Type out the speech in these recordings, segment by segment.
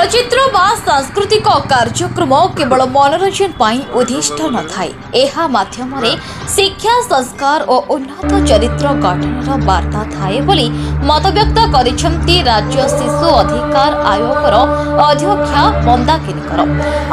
चलचित्र व सांस्कृतिक कार्यक्रम केवल मनोरंजन पाई उद्दिष्ट न थाए। एहा माध्यम रे शिक्षा संस्कार और उन्नत चरित्र गठन वार्ता थाए बोली मतव्यक्त करिसेंती राज्य शिशु अधिकार आयोगर अध्यक्षा मंदाकिनी।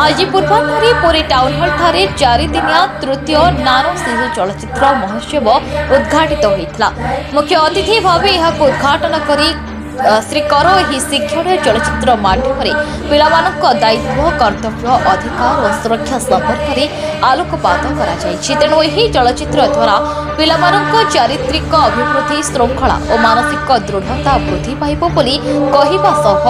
आज पूर्वाह्न पुरी टाउन हॉल ठारे 4 दिनिया तृतीय नानो शिशु चलचित्र महोत्सव उद्घाटित होइतला। मुख्य अतिथि भावे एहाको उद्घाटन करी श्री कर ही शिक्षण चलचित्र माध्यम पिलामानक दायित्व कर्तव्य अधिकार और सुरक्षा संपर्क में आलोकपात तेणु यह चलचित्र द्वारा पिलामानक चारित्रिक अभिवृद्धि श्रृंखला और मानसिक दृढ़ता वृद्धि पाइब बोली कहवा सह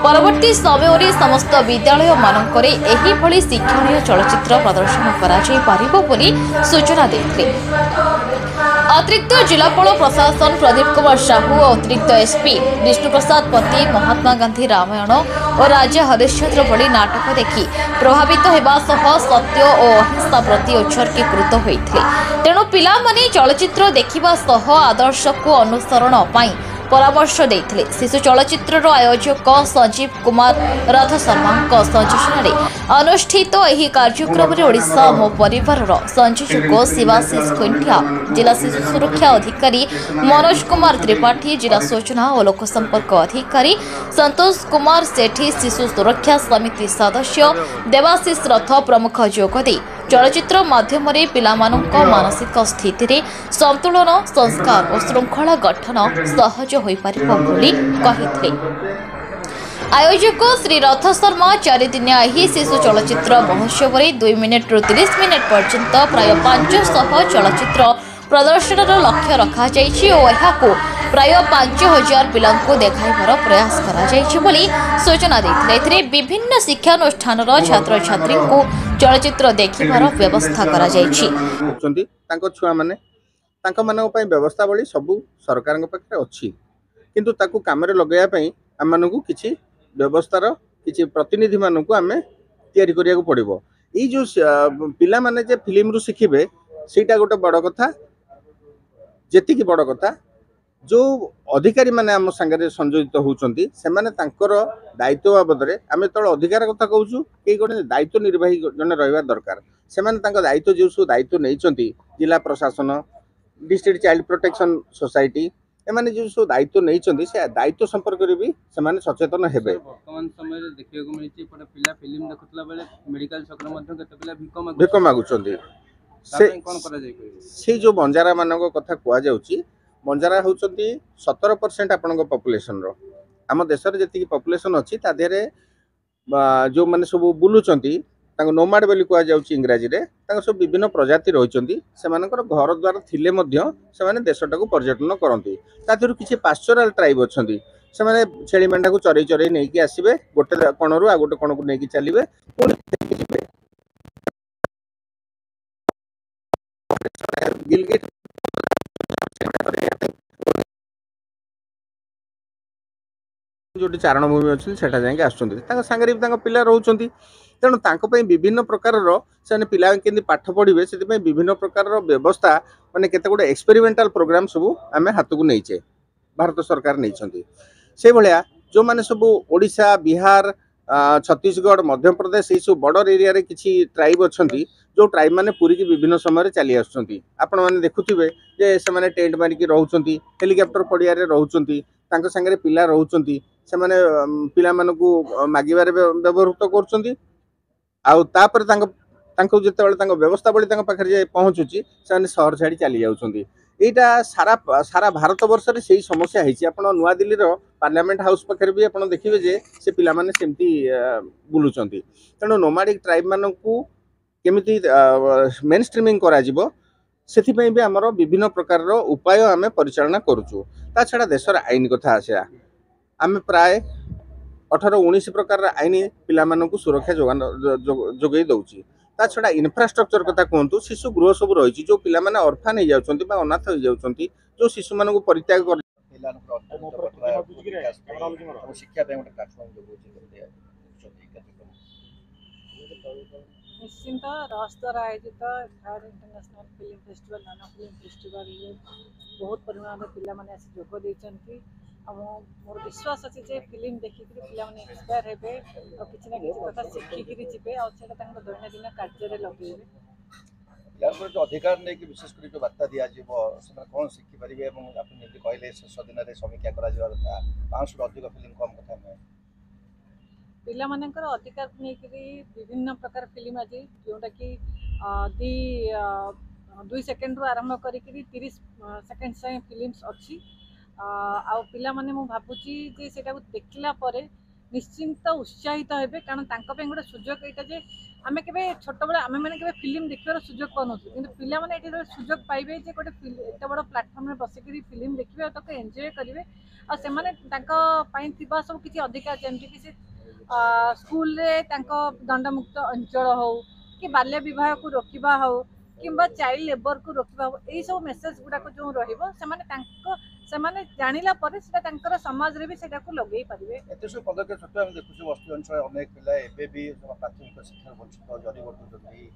परवर्ती समय समस्त विद्यालय मानकरे एही भली शिक्षणीय चलचित्र प्रदर्शन करा जाय पारिबो बोली सूचना देते। अतिरिक्त जिलापाल प्रशासन प्रदीप कुमार साहू और अतिरिक्त एसपी विष्णु प्रसाद पति महात्मा गांधी रामायण और राजा हरिश्चंद्र भली नाटक देखि प्रभावित होगा सत्य और अहिंसा प्रति उत्सर्गीकृत होते। तेणु पिला माने चलचित्र देखिबा सह आदर्श को अनुसरण पाई परामर्श देते। शिशु चलचित्र आयोजक संजीव कुमार रथ शर्मा संयोजन अनुष्ठित यह कार्यक्रम में ओडिशा मो परिवार संयोजक शिवाशीष कुंठिया, जिला शिशु सुरक्षा अधिकारी मनोज कुमार त्रिपाठी, जिला सूचना और लोक संपर्क अधिकारी संतोष कुमार सेठी, शिशु सुरक्षा समिति सदस्य देवाशीष रथ प्रमुख जोगदे चलचित्र माध्यम पिलामानक मानसिक स्थिति रे संतुलन संस्कार और श्रृंखला गठन सहज हो पारिबो बोली कहिथिले। आयोजक श्री रथ शर्मा 4 दिनिया यह शिशु चलचित्र महोत्सव 2 मिनिट रु 30 मिनिट पर्यंत प्राय 500 चलचित्र प्रदर्शन लक्ष्य रखा जाइछि और यहाको प्राय 5000 पिलांको देखाइबार प्रयास करा जाइछि बोली सूचना देथिले। एथिरे विभिन्न शिक्षानुष्ठानर छात्र छात्री को चलचित्र देखिबार व्यवस्था करा जाइछि। तांको छुआ माने तांको मानक पई व्यवस्था बोली सब सरकार पाखे अछि, किंतु ताकू कामरे लगैया पई हम मानकू किछि व्यवस्थार किछि प्रतिनिधि मानकू आमे तयारी करिया को पड़िबो। ई जो पिला माने जे फिल्म रु शिखिबे सेटा गोटे बड़ कथा। जेति की बड़ कथा जो अधिकारी माने आम संगे संयोजित होउचंती से माने तांकर दायित्व बाबद रे आमे तळ अधिकार कथा कहूछु के गोटे दायित्व निर्वाही जने रहबा दरकार। से माने तांका दायित्व जे सु दायित्व नेइचंती जिला प्रशासन, डिस्ट्रिक्ट चाइल्ड प्रोटेक्शन सोसाइटी एमाने जे सु दायित्व नेइचंती से दायित्व संपर्क रे भी से माने सचेतन हेबे। वर्तमान समय रे देखियो को मिलची पडा पिला फिल्म देखुतला बेले मेडिकल सकल मध्ये केते पिला भिक मागुचंती। से कोन करा जाय से जो बंजारा मानक कथा कुआ जाउची, बंजारा होउचंती 17% आपनक पॉपुलेशन रो। आम देश रे जति पॉपुलेशन अछि ता देरे जो माने सब बुलुचंती तांको नोमाड बोली कुआ जाउची इंग्रजी रे, तांको सब विभिन्न प्रजाति रहिचंती। से मानकर घर द्वार थिले मध्य से माने देशटा को पर्यटन करंती। ता थरु किछि पास्चरल ट्राइब अछंती, से माने छेली मेंढा को चरई चरई नै कि आसीबे, गोटे कोणरू आ गोटे कोण को नै कि चलीबे, गिलगिट जो चारण भूमि अच्छी सेटा जाके आसंगे पिला रोचंती। तेणु विभिन्न प्रकार से पिला के पाठ पढ़े से विभिन्न प्रकार व्यवस्था माने केते गोटे एक्सपेरिमेंटल प्रोग्राम सब आम हाथ को नहींचे भारत सरकार नहीं से भाया जो मैंने सब ओडिशा, बिहार, छत्तीसगढ़, मध्य प्रदेश ये सब बॉर्डर एरिया रे किसी ट्राइब अच्छा जो ट्राइब माने पूरी की विभिन्न समय चली आसुँच। आपण मैंने देखुवे जे से माने टेंट मारिकी रोचंती, हेलिकॉप्टर पड़िया रे रोचंती, तांको संगे पिला रोचंती, से माने पिला मानकू मागिबारे व्यवहृत करचंती। आउ तापर तांको जेतेबेले तांको व्यवस्था बळी तांको पाखरे जे पहुंचुची से माने शहर छाड़ी चली जाउचंती। एटा सारा भारत वर्ष रे सेही समस्या हैछि। आपण नुआ दिल्ली रो पार्लियामेंट हाउस पाखरे भी आपण देखिबे जे से पिला माने सेमती बुलुचंती। तेणु नोमाडिक ट्राइब मानकू केमिति मेन स्ट्रीमिंग करा जिवो सेथिपई भी हमर विभिन्न प्रकार रो उपाय आमे परिचालना करूछु। ता छडा देशर आईन कथा आसे आमे प्राय 18-19 प्रकार आईन पिला मानकू सुरक्षा जोगई दउची। ता छडा इंफ्रास्ट्रक्चर कथा कहंतु, शिशु गृह सब रहिछि जो पिला माने ऑर्फन हो जाउचंती बा अनाथ हो जाउचंती, जो शिशु मानकू परित्याग कर शिक्षा पे ଗୋଟେ प्लेटफॉर्म जोगौची। निश्चिंत राष्ट्र द्वारा आयोजित थार्ड इंटरनेशनल फिल्म फेस्टिवल, नाना फिल्म फेस्टिवल बहुत परिमाण में पिला माने जोग देइचंती। मोर विश्वास अच्छे जे फिल्म देखिक पे इंस्पायर हेबे और किसी ना किसी कथा शिखिक जी दैनंदिन कार्य लगे पिलांकर जो अधिकार नहीं कि विशेष कर जो बार्ता दिज्व से कौन शिखिपारे आप कहले शेष दिन में समीक्षा करा 500 अधिक फिल्म कम कथा नुहे पिला मानकर अधिकार नहीं विभिन्न प्रकार फिल्म आज जोटा कि दी 2 सेकेंड रु आरंभ करी 30 सेकेंड से फिल्म्स अच्छी आ पिला माने मु भाबुची जे सेटा को देखला परे निश्चिंत उत्साहित हेबे कारण तांका पे गोटे सुजोग एटा जे आमे केबे छोट बड़ा आमे माने केबे फिल्म देखबार सुजोग पाउनथु किंतु पिला माने एटी सुजोग पाइबे जे गोटे एटा बड़ा प्लेटफॉर्म रे बसी करी फिल्म देखिबे और ताके एन्जॉय करिवे आ से माने तांका पई थिबा सब किछि अधिकार जेमति कि से स्कूल रे तांका दंडमुक्त अंचल हो कि बाल्य विवाह को रोकिबा हो किंबा चाइल्ड लेबर को रोकिबा हो एई सब मेसेज गुडा को जो रहिबो से माने तांको से माने जानिला परे सेटा तांकर समाज रे भी सेटा को लगेई परिबे एते सब पदक्षेप सत्य हम देखु बस्ती अंचल अनेक पिला एबे भी प्राथमिक शिक्षा वंचित जरी वर्तुछथि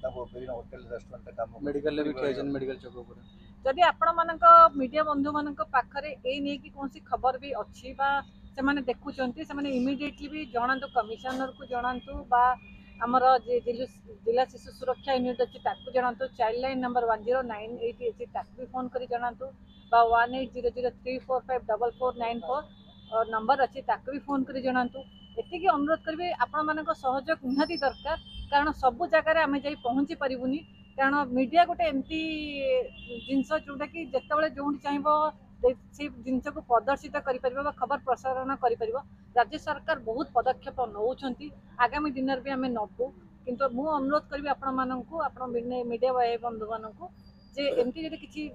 ताको विभिन्न होटल रेस्टोरेंट काम मेडिकल भी ठेजन मेडिकल चौक पर जदि आपण मानक मीडिया बंधु मानक पाखरे ए नै कि कोनसी खबर भी अछि बा से माने देखुचंती से माने इमिडिएटली भी जणांतु कमिशनर को जणांतु बा हमर जे जिला शिशु सुरक्षा यूनिट अछि ताकू जणांतु चाइल्ड लाइन नंबर 1098 अछि ताकू भी फोन करी जणांतु बा 180034454494 और नंबर अच्छे ताक भी फोन कर जनातु एति अनुरोध करेंगे आपण मान सहयोग निहाती दरकार कारण सबू जगार आम जा पहुँची पारूनी कारण मीडिया गोटे एमती जिनस जोटा कि जिते जो चाहब से जिनस को प्रदर्शित कर खबर प्रसारण कर राज्य सरकार बहुत पदक्षेप नौ आगामी दिन में भी आम नबू किंतु मु अनुरोध करी आपण मानक आप मीडिया भाई बंधु मानक जे एमती जदि किसी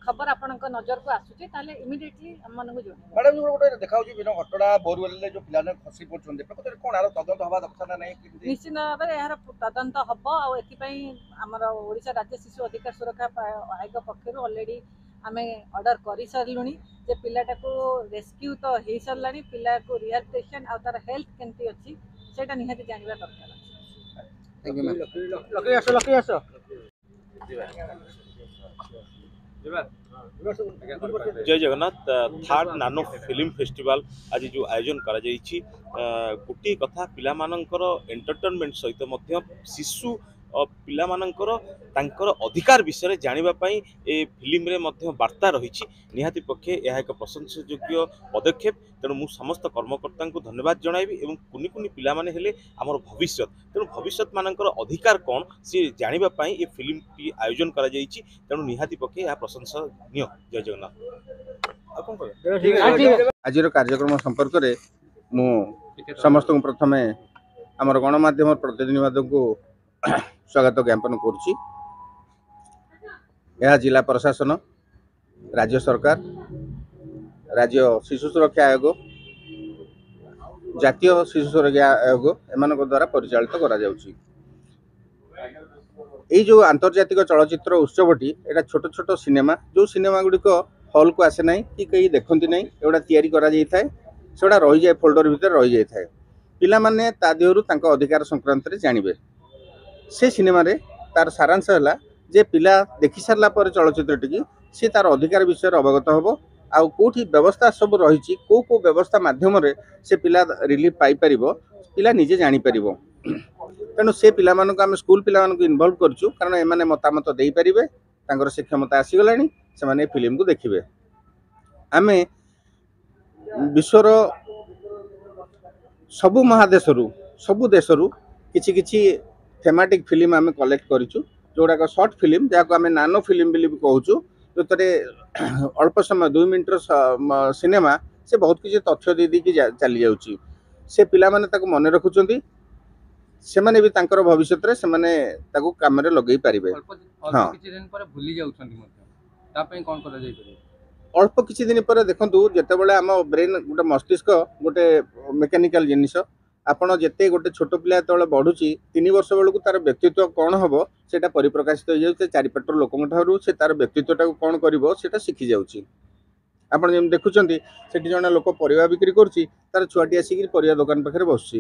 खबर आपनक नजर को आसुची ताले इमिडिएटली हम मानक जो मैडम जो गोटे देखाउची बिना घटना बोरवेल जो पिलाने खसी पड़छन प्रकृति कोन आरो तदंत हवा दरकार ना नहीं निश्चित भाव में यार तदंत हम और एथि आमर ओडिशा राज्य शिशु अधिकार सुरक्षा आयोग पक्षर ऑलरेडी आम ऑर्डर कर सारूँ जे पिलाटा को रेस्क्यू तो हो सारा पिला को रिहैबिलिटेशन आ तार हेल्थ केमती अच्छी सेटा निहाती जानवा दरकार लकी आस जय जगन्नाथ थर्ड नानो फिल्म फेस्टिवल आज जो आयोजन करा जाइछि गोटे कथा पिला मानकर एंटरटेनमेंट सहित मध्य शिशु पिला मानकर तांकर अधिकार विषय जानिबा पई ए फिल्म रे मध्य वार्ता रहिछि निहाती पक्षे यह एक प्रशंसयोग्य पदक्षेप तेणु मु समस्त कर्मकर्ता को धन्यवाद जणाइबी एवं कुनि कुनि पिला माने हेले हमर भविष्य तेणु भविष्य मानकर अधिकार कौन सी जानिबा पई ए फिल्म टी आयोजन करा जाइछि तेणु निहाती पक्षे यह प्रशंसनीय जय जगन्नाथ आजिर कार्यक्रम संपर्क में मु समस्त प्रथम आमर गणमाध्यम प्रतिनिधि को स्वागत ज्ञापन करुच्ची जिला प्रशासन राज्य सरकार राज्य शिशु सुरक्षा आयोग जातीय शिशु सुरक्षा आयोग एम द्वारा परिचालित करा जाउची। एई जो आंतर्जातिक चलचित्र उत्सवटी एटा छोट छोट सिनेमा जो सिनेमा गुड़िक हॉल को आसे ना कि कहीं देखती ना एगुड़ा तैयारी करा जाई थाए सेगुड़ा रही जाए फोल्डर भितर रही जाए थाए पिला माने ता देहरु तांको अधिकार संक्रांत रे जानिबे से सिनेमा रे तार सारांश है जे पिला देखि सारला पर चलचित्रटी की सी तार अधिकार विषय अवगत होबो आउ कोठी व्यवस्था सब रही को व्यवस्था माध्यम रे से पिला रिलीफ पाई परिबो पिला निजे जानि परिबो तेणु से पिला मानक आम स्कूल पिला मानक इनवॉल्व करछु कारण एमाने मतामत देई परिबे तांकर से क्षमता आसी गलानी से माने फिल्म को देखिबे। आमे विश्वर सबु महादेशरू सबु देशरू किछि किछि थेमाटिक फिल्म आम कलेक्ट करूँ जोड़ाक सर्ट फिल्म जहाँ आम नानो फिल्म भी कहूँ जो अल्प समय 2 मिनटर सिनेमा से बहुत किसी तथ्य दे दी चली जाऊँगी से पिला माने ताको मन रखुचंती से माने भी तांकर भविष्य रे से माने ताको काम रे लगेई पारिबे। हां किछि दिन पर भूली जाउछंती मते ता पई कोन करा जाई पारे अल्प किछि दिन पर देखंतु जते बेले हम ब्रेन गोटे मस्तिष्क गोटे मेकानिकल जिनिस आपण जिते गोटे छोट पिला जो बढ़ुची 3 वर्ष बेलू तार व्यक्तित्व कौन हम से परिप्रकाशित हो जाए चारिपटर लोक से तार व्यक्तित्व कौन कर शिखी जाऊँगी। आप देखुं से जन लोक परिया बिक्री करुच्ची तार छुआटी आसिक परिया दुकान पाखे बस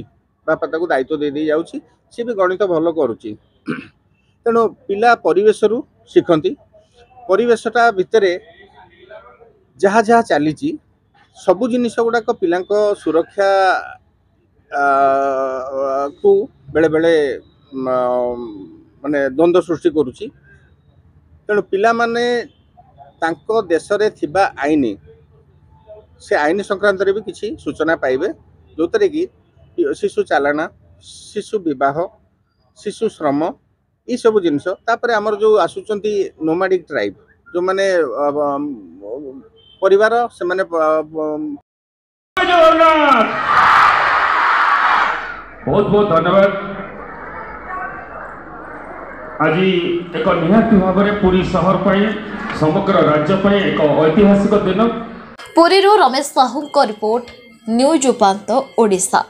बापा ताक दायित्व दे दी जाऊँगी सी भी गणित भल करुच्ची तेणु पिला परिवेश शिखती परिवेशटा भितर जहाँ जहाँ चली ସବୁ ଜିନିଷ ଗୁଡ଼ାକ ପିଲାଙ୍କ ସୁରକ୍ଷା को बेले बेले माने द्वंद्व सृष्टि करुच्ची तेणु पिला माने तांको देश रे थिबा आईन से आईन संक्रांत रे भी किसी सूचना पाइबे जो तरे कि शिशु चालाना शिशु विवाह शिशु श्रम ये सब जिनस तापर आमर जो आसुचंती नोमाडिक ट्राइब जो माने परिवार से माने बहुत बहुत धन्यवाद। आज एक निहाती भाव में पुरी शहर समग्र राज्य एक ऐतिहासिक दिन। पुरी रमेश साहू रिपोर्ट न्यूज उपांत ओडिशा।